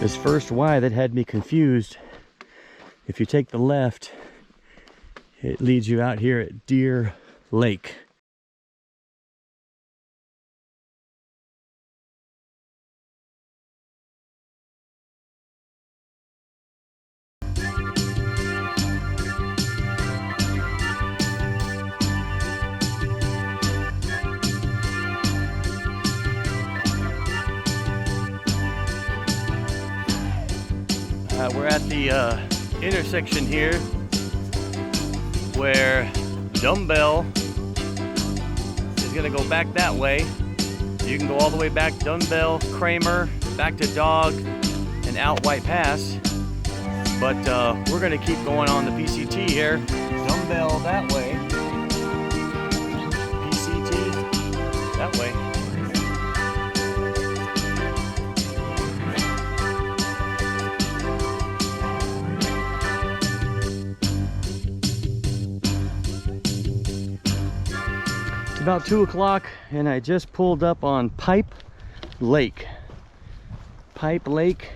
This first Y that had me confused. If you take the left, it leads you out here at Deer Lake. We're at the intersection here where Dumbbell is going to go back that way. You can go all the way back Dumbbell, Kramer, back to Dog, and out White Pass. But we're going to keep going on the PCT here. Dumbbell that way. PCT that way. About 2 o'clock and I just pulled up on Pipe Lake. Pipe Lake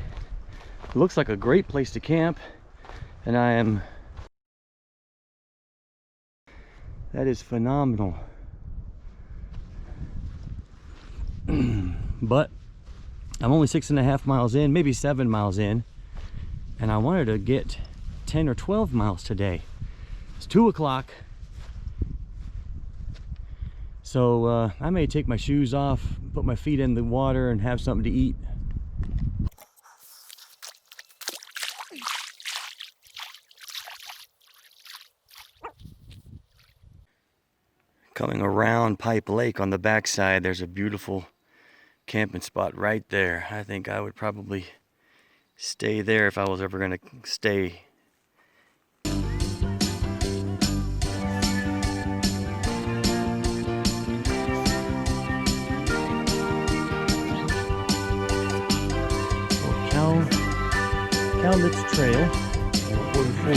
looks like a great place to camp, and that is phenomenal. But I'm only 6.5 miles in, maybe 7 miles in, and I wanted to get 10 or 12 miles today. It's 2 o'clock. So I may take my shoes off, put my feet in the water, and have something to eat. Coming around Pipe Lake on the backside, there's a beautiful camping spot right there. I think I would probably stay there if I was ever going to stay. Cowlitz Trail, 44.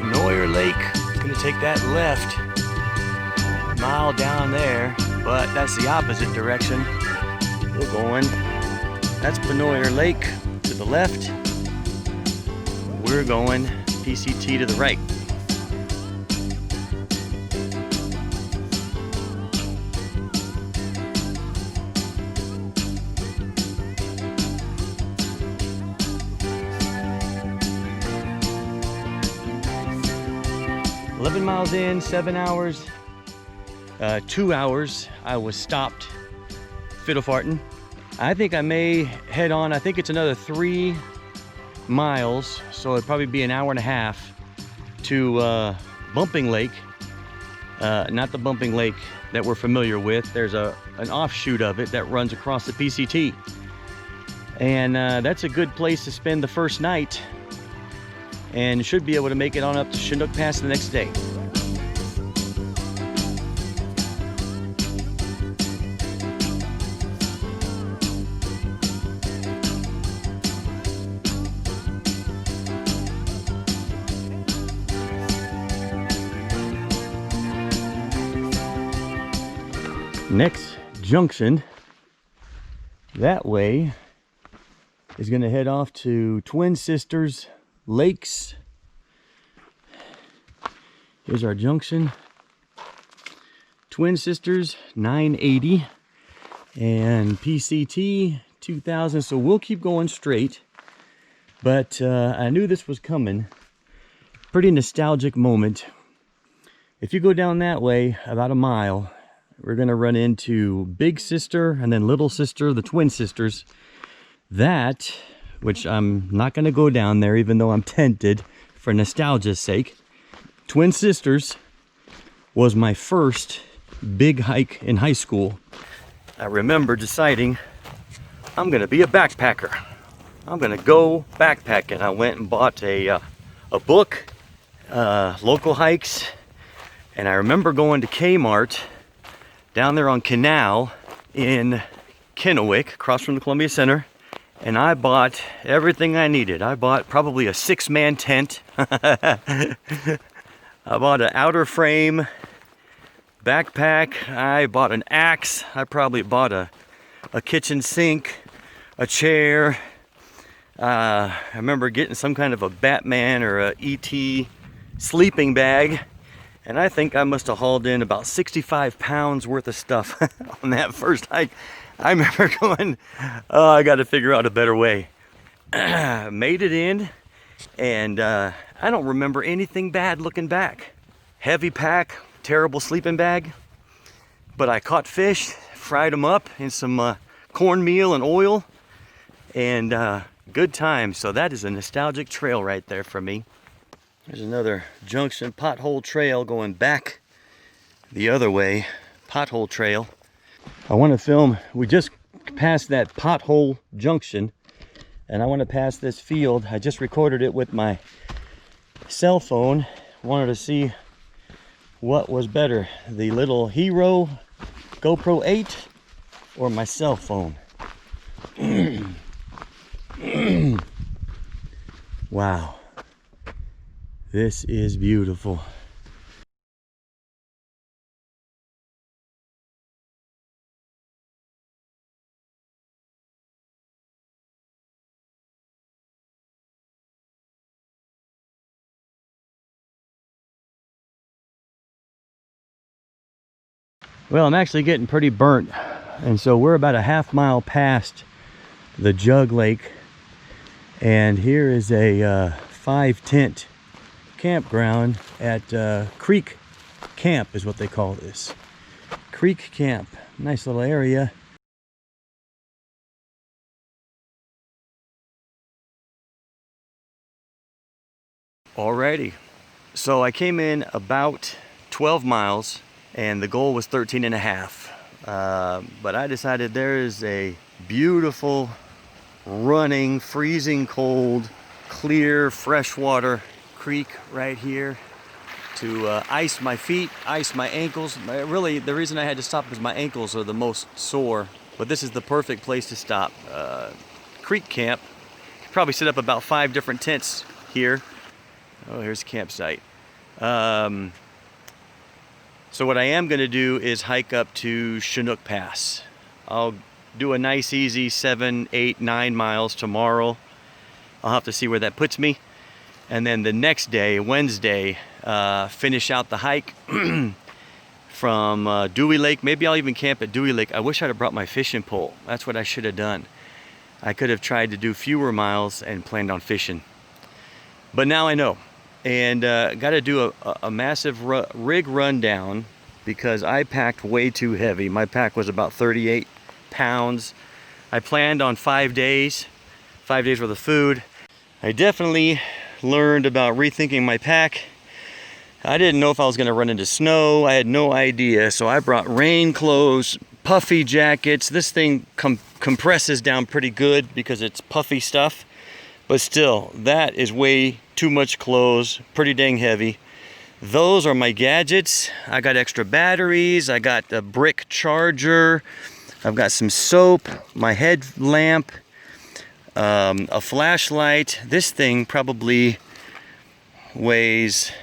Benoyer Lake, gonna take that left mile down there, but that's the opposite direction. We're going, that's Benoyer Lake to the left. We're going PCT to the right. Miles in, 7 hours, 2 hours. I was stopped fiddle-farting. I think I may head on. I think it's another 3 miles, so it'd probably be an hour and a half to Bumping Lake. Not the Bumping Lake that we're familiar with. There's an offshoot of it that runs across the PCT, and that's a good place to spend the first night, and should be able to make it on up to Chinook Pass the next day. Next junction that way is going to head off to Twin Sisters Lakes. Here's our junction. Twin Sisters 980 and PCT 2000. So we'll keep going straight. But I knew this was coming. Pretty nostalgic moment. If you go down that way about a mile, we're going to run into Big Sister and then Little Sister, the Twin Sisters. That, which I'm not going to go down there even though I'm tempted for nostalgia's sake. Twin Sisters was my first big hike in high school. I remember deciding I'm going to be a backpacker. I'm going to go backpacking. I went and bought a book, local hikes, and I remember going to Kmart down there on Canal in Chinook, across from the Columbia Center, and I bought everything I needed. I bought probably a 6-man tent. I bought an outer frame backpack. I bought an axe. I probably bought a kitchen sink, a chair. I remember getting some kind of a Batman or a ET sleeping bag. And I think I must have hauled in about 65 pounds worth of stuff on that first hike. I remember going, oh, I got to figure out a better way. Made it in, and I don't remember anything bad looking back. Heavy pack, terrible sleeping bag, but I caught fish, fried them up in some cornmeal and oil, and good times. So that is a nostalgic trail right there for me. There's another junction pothole trail going back the other way, pothole trail. I want to film, we just passed that pothole junction, and I want to pass this field. I just recorded it with my cell phone. Wanted to see what was better, the little Hero GoPro 8 or my cell phone. Wow, this is beautiful. Well, I'm actually getting pretty burnt, and so we're about a half-mile past the Jug Lake, and here is a 5-tent campground at Creek Camp is what they call this. Creek Camp, nice little area. Alrighty, so I came in about 12 miles and the goal was 13 and a half. But I decided there is a beautiful, running, freezing cold, clear, freshwater creek right here to ice my feet, ice my ankles. Really, the reason I had to stop is my ankles are the most sore, but this is the perfect place to stop. Creek Camp. Probably set up about 5 different tents here. Oh, here's a campsite. So what I am going to do is hike up to Chinook Pass. I'll do a nice easy 7, 8, 9 miles tomorrow. I'll have to see where that puts me. And then the next day, Wednesday, finish out the hike from Dewey Lake. Maybe I'll even camp at Dewey Lake. I wish I'd have brought my fishing pole. That's what I should have done. I could have tried to do fewer miles and planned on fishing. But now I know. And got to do a massive rig rundown because I packed way too heavy. My pack was about 38 pounds. I planned on 5 days, 5 days worth of food. I definitely learned about rethinking my pack. I didn't know if I was going to run into snow. I had no idea. So I brought rain clothes, puffy jackets. This thing compresses down pretty good because it's puffy stuff. But still, that is way too much clothes, pretty dang heavy. Those are my gadgets. I got extra batteries, I got a brick charger, I've got some soap, my headlamp, a flashlight. This thing probably weighs,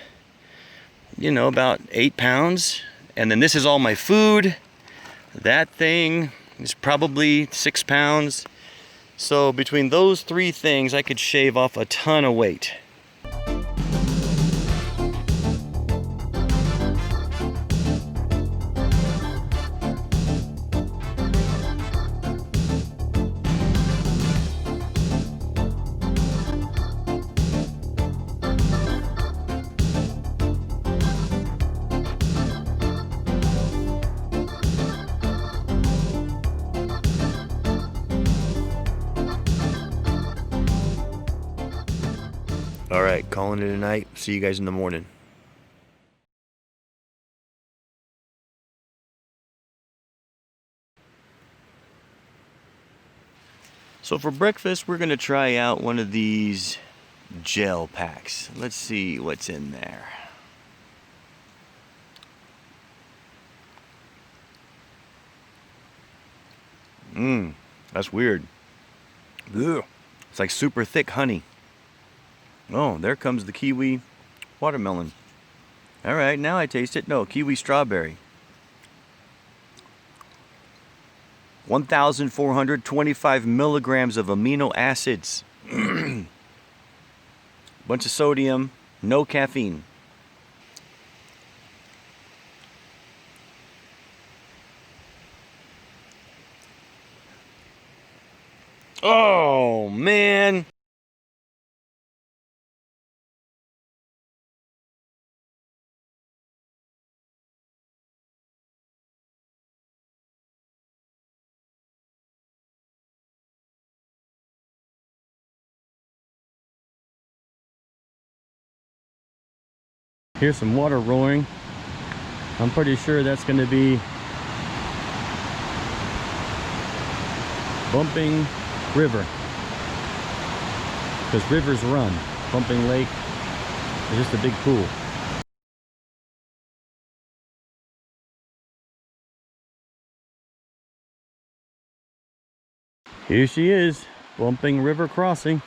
you know, about 8 pounds. And then this is all my food. That thing is probably 6 pounds. So between those 3 things, I could shave off a ton of weight. All right, calling it a night. See you guys in the morning. So for breakfast, we're gonna try out one of these gel packs. Let's see what's in there. That's weird. Ugh. It's like super thick honey. Oh, there comes the kiwi watermelon. All right, now I taste it. No, kiwi strawberry. 1,425 milligrams of amino acids. Bunch of sodium, no caffeine. Oh, man. Here's some water roaring. I'm pretty sure that's going to be Bumping River, because rivers run. Bumping Lake is just a big pool. Here she is, Bumping River crossing.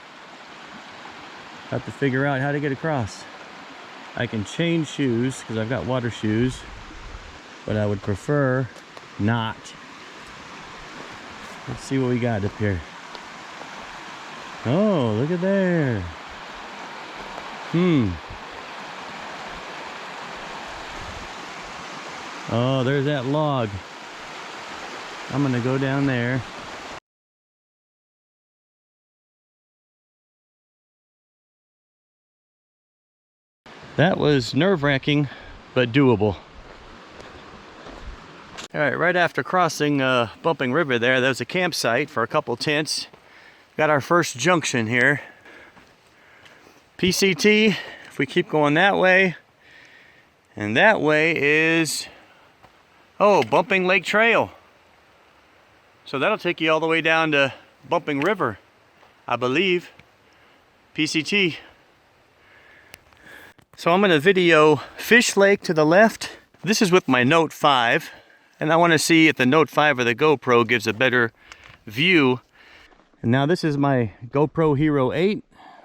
Have to figure out how to get across. I can change shoes because I've got water shoes, but I would prefer not. Let's see what we got up here. Oh, look at there. Oh, there's that log. I'm gonna go down there. That was nerve-wracking, but doable. All right, right after crossing Bumping River there was a campsite for a couple tents. Got our first junction here. PCT, if we keep going that way. And that way is, oh, Bumping Lake Trail. So that'll take you all the way down to Bumping River, I believe. PCT. So I'm going to video Fish Lake to the left. This is with my Note 5, and I want to see if the Note 5 or the GoPro gives a better view. And now this is my GoPro Hero 8.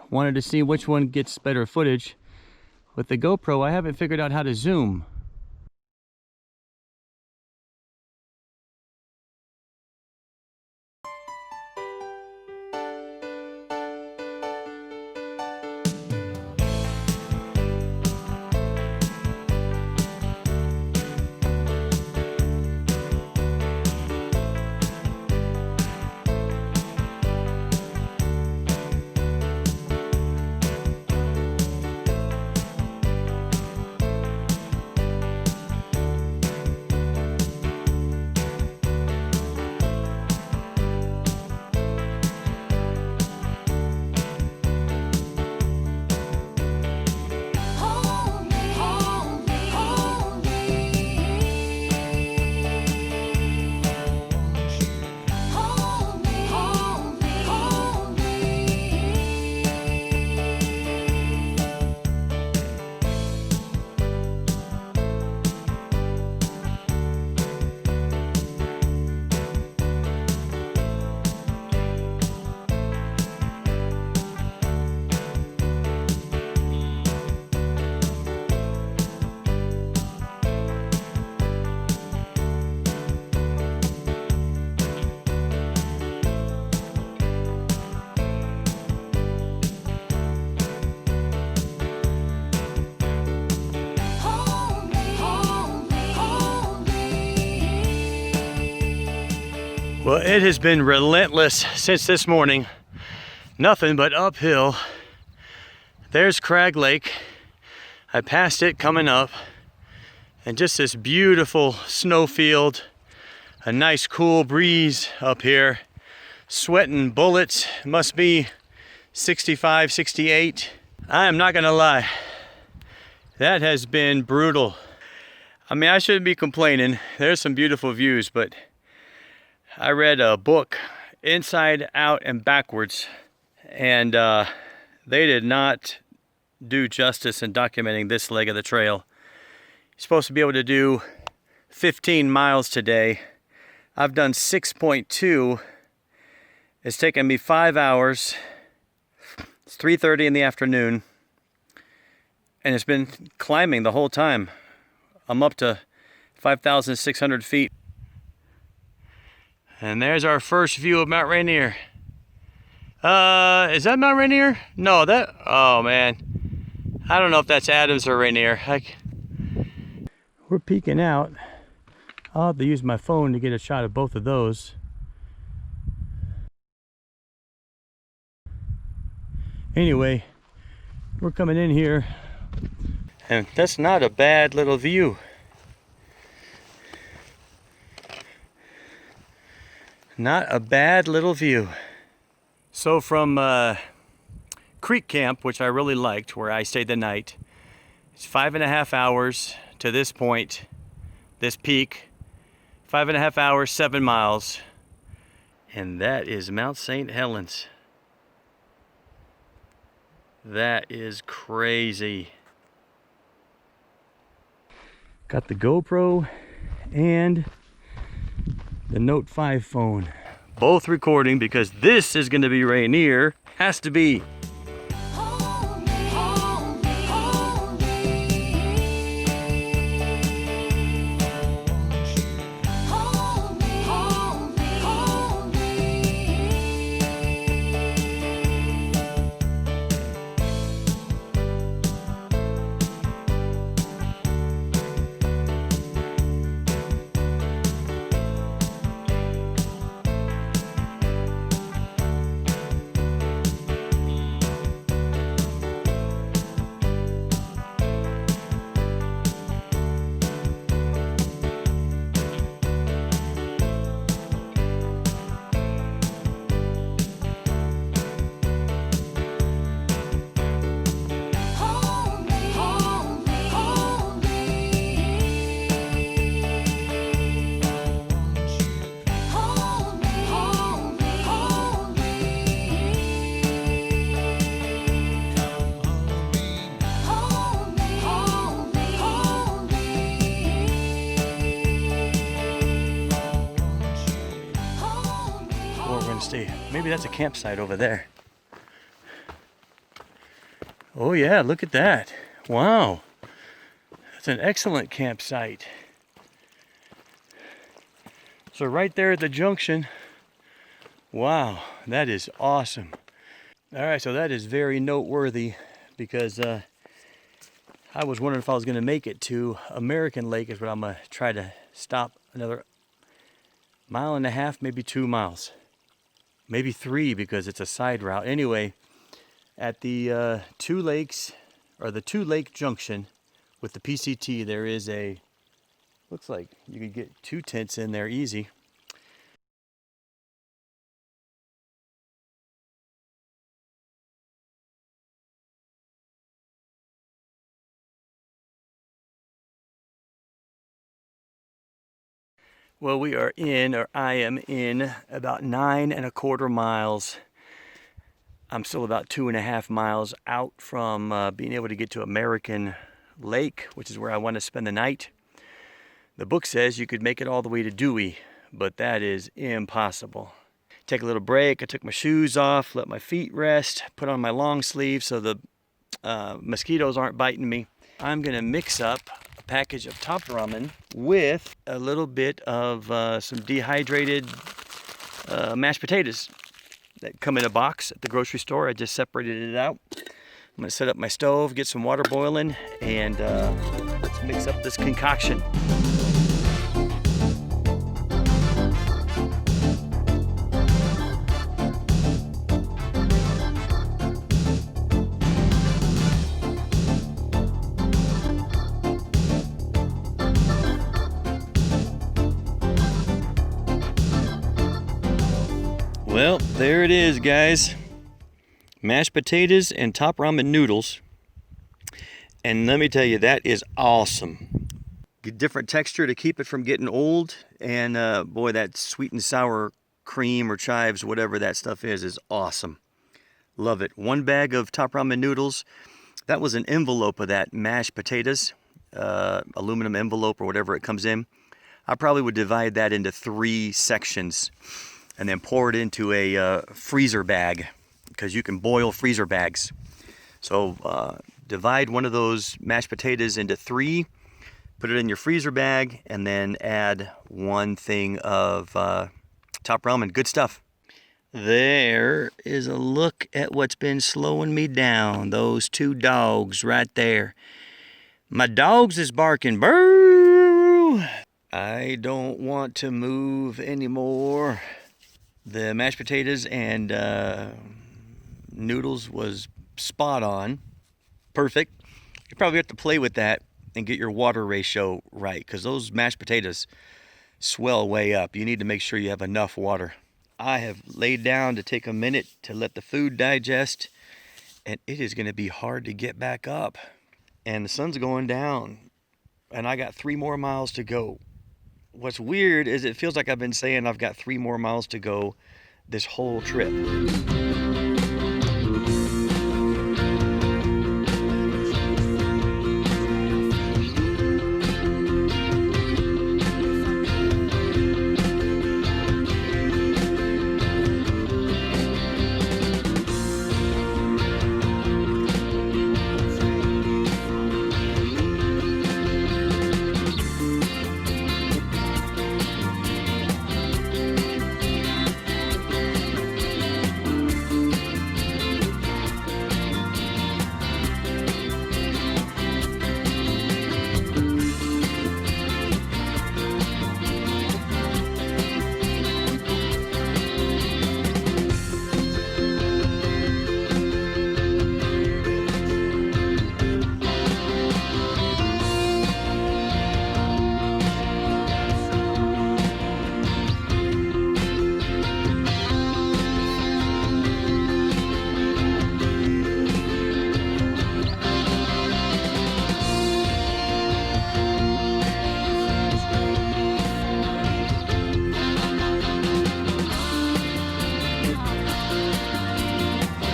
Wanted to see which one gets better footage. With the GoPro, I haven't figured out how to zoom. Well, it has been relentless since this morning. Nothing but uphill. There's Crag Lake. I passed it coming up. And just this beautiful snowfield. A nice cool breeze up here. Sweating bullets. Must be 65, 68. I am not gonna lie. That has been brutal. I mean, I shouldn't be complaining. There's some beautiful views, but I read a book, Inside Out and Backwards, and they did not do justice in documenting this leg of the trail. You're supposed to be able to do 15 miles today. I've done 6.2. It's taken me 5 hours. It's 3:30 in the afternoon. And it's been climbing the whole time. I'm up to 5,600 feet. And there's our first view of Mount Rainier. Is that Mount Rainier? No, oh man. I don't know if that's Adams or Rainier. We're peeking out. I'll have to use my phone to get a shot of both of those. Anyway, we're coming in here, and that's not a bad little view. Not a bad little view. So from Creek Camp, which I really liked, where I stayed the night, it's 5.5 hours to this point, this peak. 5.5 hours, 7 miles. And that is Mount St. Helens. That is crazy. Got the GoPro and the Note 5 phone. Both recording because this is going to be Rainier. Has to be. Maybe that's a campsite over there. Oh yeah, look at that. Wow. That's an excellent campsite. So right there at the junction. Wow, that is awesome. All right, so that is very noteworthy because I was wondering if I was going to make it to American Lake, is what I'm going to try to stop another 1.5 miles, maybe 2 miles. Maybe 3 because it's a side route. Anyway, at the two lakes, or the 2-lake junction with the PCT, there is looks like you could get 2 tents in there easy. Well, I am in about 9.25 miles. I'm still about 2.5 miles out from being able to get to American Lake, which is where I want to spend the night. The book says you could make it all the way to Dewey, but that is impossible. Take a little break. I took my shoes off, let my feet rest, put on my long sleeves so the mosquitoes aren't biting me. I'm going to mix up a package of top ramen with a little bit of some dehydrated mashed potatoes that come in a box at the grocery store. I just separated it out. I'm going to set up my stove, get some water boiling, and let's mix up this concoction. Well, there it is, guys. Mashed potatoes and top ramen noodles. And let me tell you, that is awesome. Get different texture to keep it from getting old. And boy, that sweet and sour cream or chives, whatever that stuff is awesome. Love it. 1 bag of top ramen noodles. That was an envelope of that mashed potatoes. Aluminum envelope or whatever it comes in. I probably would divide that into 3 sections. And then pour it into a freezer bag, because you can boil freezer bags. So divide one of those mashed potatoes into 3, put it in your freezer bag, and then add 1 thing of top ramen. Good stuff. There is a look at what's been slowing me down. Those 2 dogs right there. My dogs is barking, boo! I don't want to move anymore. The mashed potatoes and noodles was spot on. Perfect. You probably have to play with that and get your water ratio right, because those mashed potatoes swell way up. You need to make sure you have enough water. I have laid down to take a minute to let the food digest, and it is going to be hard to get back up. And the sun's going down, and I got 3 more miles to go. What's weird is it feels like I've been saying I've got 3 more miles to go this whole trip.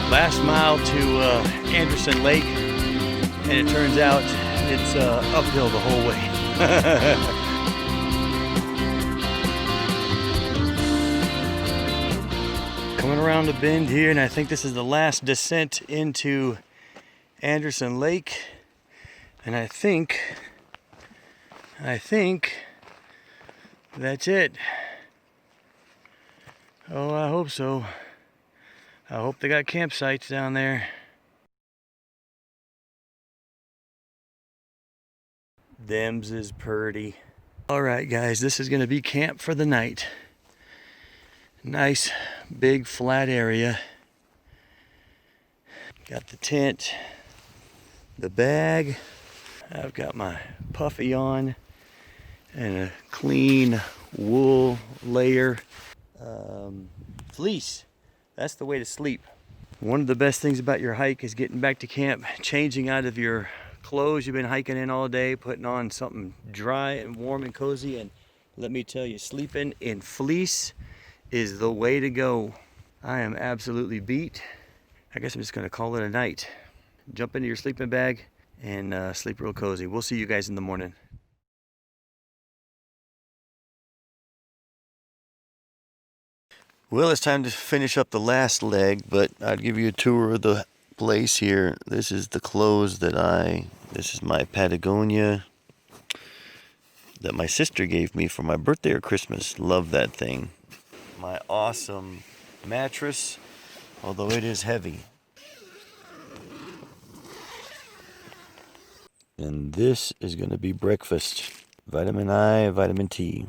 Last mile to Anderson Lake, and it turns out it's uphill the whole way. Coming around the bend here, and I think this is the last descent into Anderson Lake, and I think that's it. Oh, I hope so. I hope they got campsites down there. Them's is purty. Alright guys, this is gonna be camp for the night. Nice big flat area. Got the tent, the bag. I've got my puffy on and a clean wool layer. Fleece. That's the way to sleep. One of the best things about your hike is getting back to camp, changing out of your clothes you've been hiking in all day, putting on something dry and warm and cozy, and let me tell you, sleeping in fleece is the way to go. I am absolutely beat. I guess I'm just gonna call it a night. Jump into your sleeping bag and sleep real cozy. We'll see you guys in the morning. Well, it's time to finish up the last leg, but I'll give you a tour of the place here. This is the clothes this is my Patagonia that my sister gave me for my birthday or Christmas. Love that thing. My awesome mattress, although it is heavy. And this is going to be breakfast. Vitamin I, vitamin T.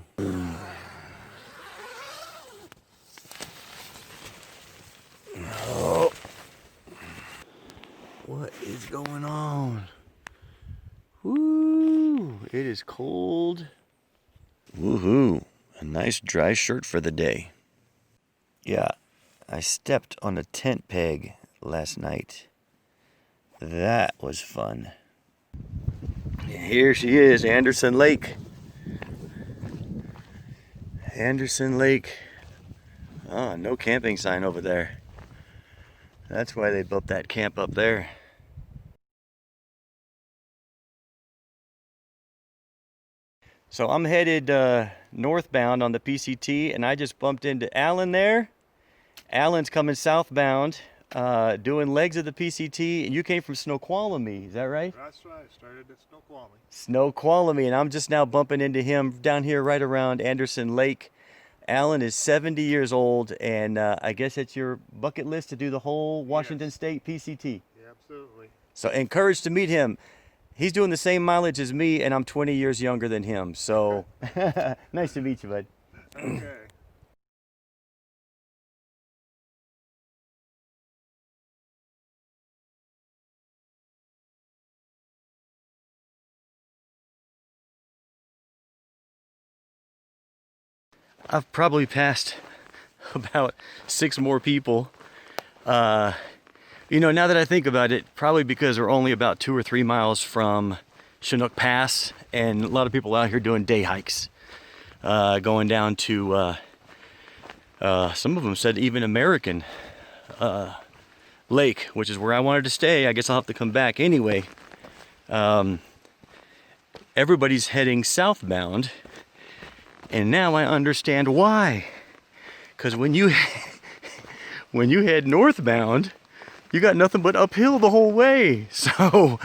Oh. What is going on? Woo! It is cold. Woohoo! A nice dry shirt for the day. Yeah, I stepped on a tent peg last night. That was fun. Here she is, Anderson Lake. Anderson Lake. Oh, no camping sign over there. That's why they built that camp up there. So I'm headed northbound on the PCT, and I just bumped into Alan there. Alan's coming southbound doing legs of the PCT, and you came from Snoqualmie, is that right? That's right. I started at Snoqualmie. Snoqualmie, and I'm just now bumping into him down here right around Anderson Lake. Alan is 70 years old, and I guess it's your bucket list to do the whole Washington State PCT. Yeah, absolutely. So encouraged to meet him. He's doing the same mileage as me, and I'm 20 years younger than him. So nice to meet you, bud. Okay. I've probably passed about 6 more people. You know, now that I think about it, probably because we're only about 2 or 3 miles from Chinook Pass, and a lot of people out here doing day hikes, going down to, some of them said even American Lake, which is where I wanted to stay. I guess I'll have to come back anyway. Everybody's heading southbound, and now I understand why. Because when you head northbound, you got nothing but uphill the whole way. So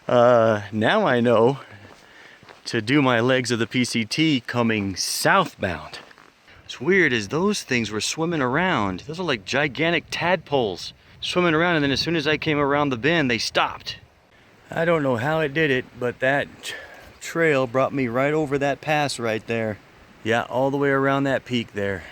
now I know to do my legs of the PCT coming southbound. What's weird is those things were swimming around. Those are like gigantic tadpoles swimming around, and then as soon as I came around the bend, they stopped. I don't know how it did it, but that trail brought me right over that pass right there. Yeah, all the way around that peak there.